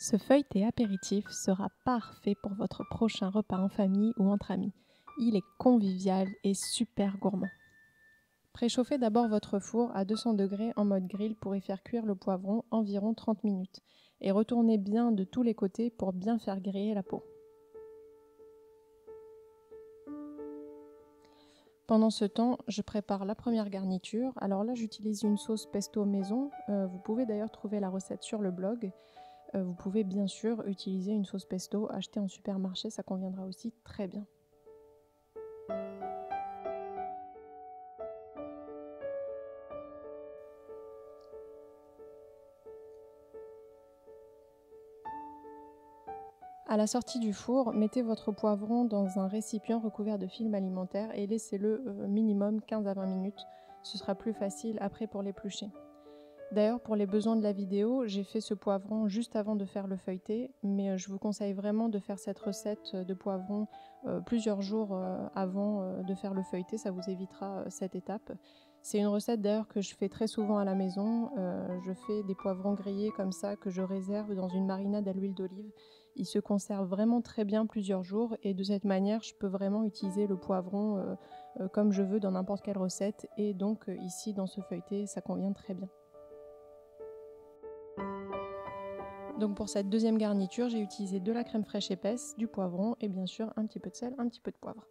Ce feuilleté apéritif sera parfait pour votre prochain repas en famille ou entre amis. Il est convivial et super gourmand. Préchauffez d'abord votre four à 200 degrés en mode grill pour y faire cuire le poivron environ 30 minutes et retournez bien de tous les côtés pour bien faire griller la peau. Pendant ce temps, je prépare la première garniture. Alors là, j'utilise une sauce pesto maison. Vous pouvez d'ailleurs trouver la recette sur le blog. Vous pouvez bien sûr utiliser une sauce pesto achetée en supermarché, ça conviendra aussi très bien. À la sortie du four, mettez votre poivron dans un récipient recouvert de film alimentaire et laissez-le minimum 15 à 20 minutes. Ce sera plus facile après pour l'éplucher. D'ailleurs, pour les besoins de la vidéo, j'ai fait ce poivron juste avant de faire le feuilleté, mais je vous conseille vraiment de faire cette recette de poivron plusieurs jours avant de faire le feuilleté, ça vous évitera cette étape. C'est une recette d'ailleurs que je fais très souvent à la maison. Je fais des poivrons grillés comme ça que je réserve dans une marinade à l'huile d'olive. Ils se conservent vraiment très bien plusieurs jours et de cette manière, je peux vraiment utiliser le poivron comme je veux dans n'importe quelle recette et donc ici dans ce feuilleté, ça convient très bien. Donc pour cette deuxième garniture, j'ai utilisé de la crème fraîche épaisse, du poivron et bien sûr un petit peu de sel, un petit peu de poivre.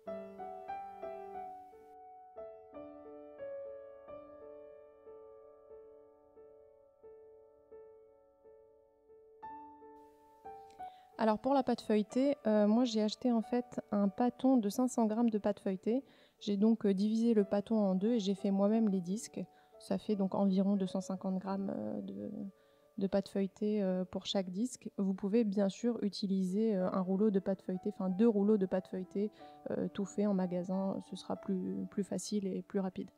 Alors pour la pâte feuilletée, moi j'ai acheté en fait un pâton de 500 g de pâte feuilletée. J'ai donc divisé le pâton en deux et j'ai fait moi-même les disques. Ça fait donc environ 250 g de pâte feuilletée pour chaque disque. Vous pouvez bien sûr utiliser un rouleau de pâte feuilletée, enfin 2 rouleaux de pâte feuilletée tout fait en magasin. Ce sera plus facile et plus rapide.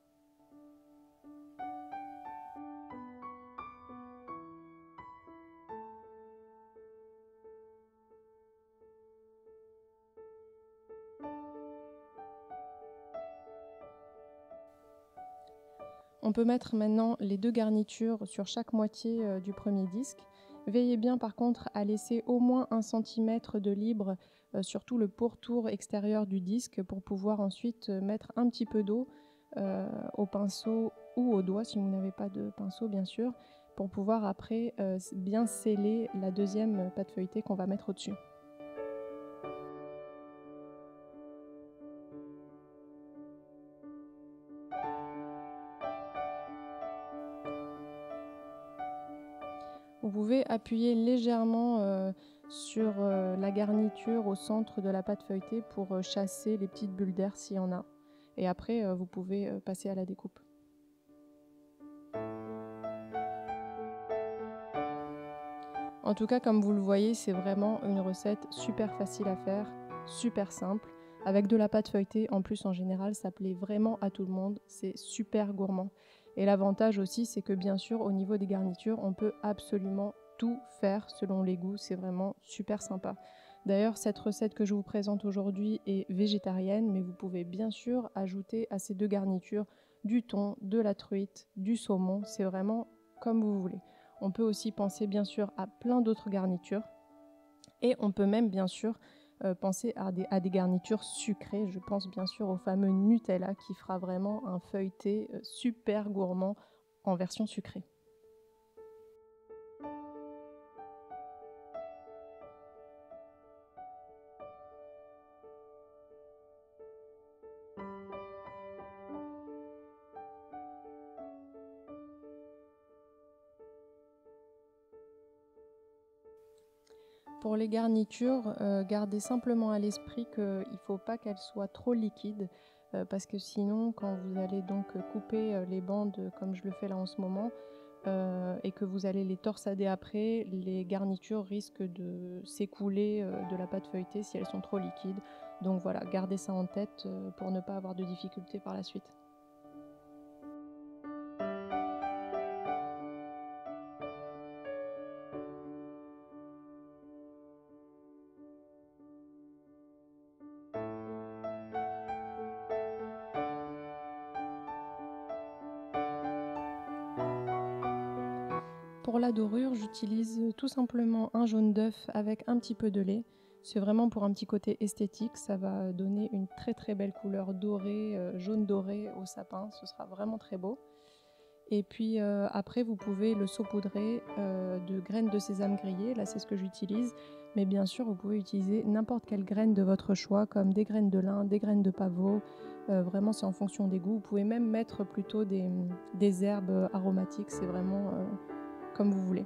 On peut mettre maintenant les deux garnitures sur chaque moitié du premier disque. Veillez bien par contre à laisser au moins 1 cm de libre sur tout le pourtour extérieur du disque pour pouvoir ensuite mettre un petit peu d'eau au pinceau ou au doigt si vous n'avez pas de pinceau bien sûr, pour pouvoir après bien sceller la deuxième pâte feuilletée qu'on va mettre au-dessus. Vous pouvez appuyer légèrement sur la garniture au centre de la pâte feuilletée pour chasser les petites bulles d'air s'il y en a. Et après, vous pouvez passer à la découpe. En tout cas, comme vous le voyez, c'est vraiment une recette super facile à faire, super simple. Avec de la pâte feuilletée, en plus en général, ça plaît vraiment à tout le monde. C'est super gourmand. Et l'avantage aussi, c'est que bien sûr, au niveau des garnitures, on peut absolument tout faire selon les goûts. C'est vraiment super sympa. D'ailleurs, cette recette que je vous présente aujourd'hui est végétarienne, mais vous pouvez bien sûr ajouter à ces deux garnitures du thon, de la truite, du saumon. C'est vraiment comme vous voulez. On peut aussi penser bien sûr à plein d'autres garnitures et on peut même bien sûr penser à des garnitures sucrées. Je pense bien sûr au fameux Nutella qui fera vraiment un feuilleté super gourmand en version sucrée. Pour les garnitures, gardez simplement à l'esprit qu'il ne faut pas qu'elles soient trop liquides parce que sinon quand vous allez donc couper les bandes comme je le fais là en ce moment et que vous allez les torsader après, les garnitures risquent de s'écouler de la pâte feuilletée si elles sont trop liquides. Donc voilà, gardez ça en tête pour ne pas avoir de difficultés par la suite. Pour la dorure, j'utilise tout simplement un jaune d'œuf avec un petit peu de lait. C'est vraiment pour un petit côté esthétique, ça va donner une très très belle couleur dorée, jaune doré au sapin, ce sera vraiment très beau. Et puis après, vous pouvez le saupoudrer de graines de sésame grillées, là c'est ce que j'utilise. Mais bien sûr, vous pouvez utiliser n'importe quelle graine de votre choix, comme des graines de lin, des graines de pavot. Vraiment, c'est en fonction des goûts. Vous pouvez même mettre plutôt des herbes aromatiques, c'est vraiment comme vous voulez.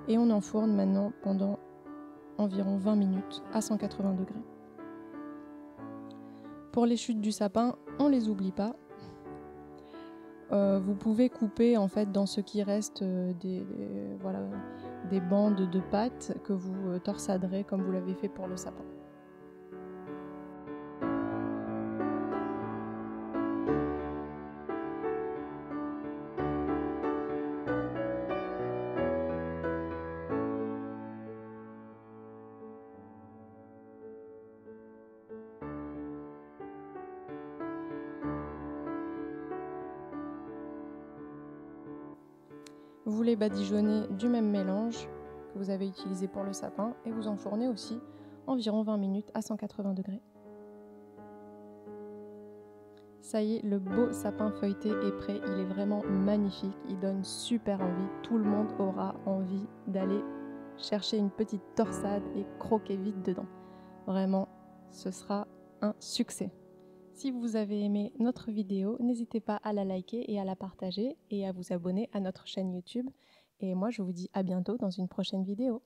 Et on enfourne maintenant pendant environ 20 minutes à 180 degrés. Pour les chutes du sapin, on les oublie pas. Vous pouvez couper en fait dans ce qui reste des bandes de pâte que vous torsaderez comme vous l'avez fait pour le sapin. Vous les badigeonnez du même mélange que vous avez utilisé pour le sapin et vous enfournez aussi environ 20 minutes à 180 degrés. Ça y est, le beau sapin feuilleté est prêt, il est vraiment magnifique, il donne super envie, tout le monde aura envie d'aller chercher une petite torsade et croquer vite dedans. Vraiment, ce sera un succès. Si vous avez aimé notre vidéo, n'hésitez pas à la liker et à la partager et à vous abonner à notre chaîne YouTube. Et moi, je vous dis à bientôt dans une prochaine vidéo.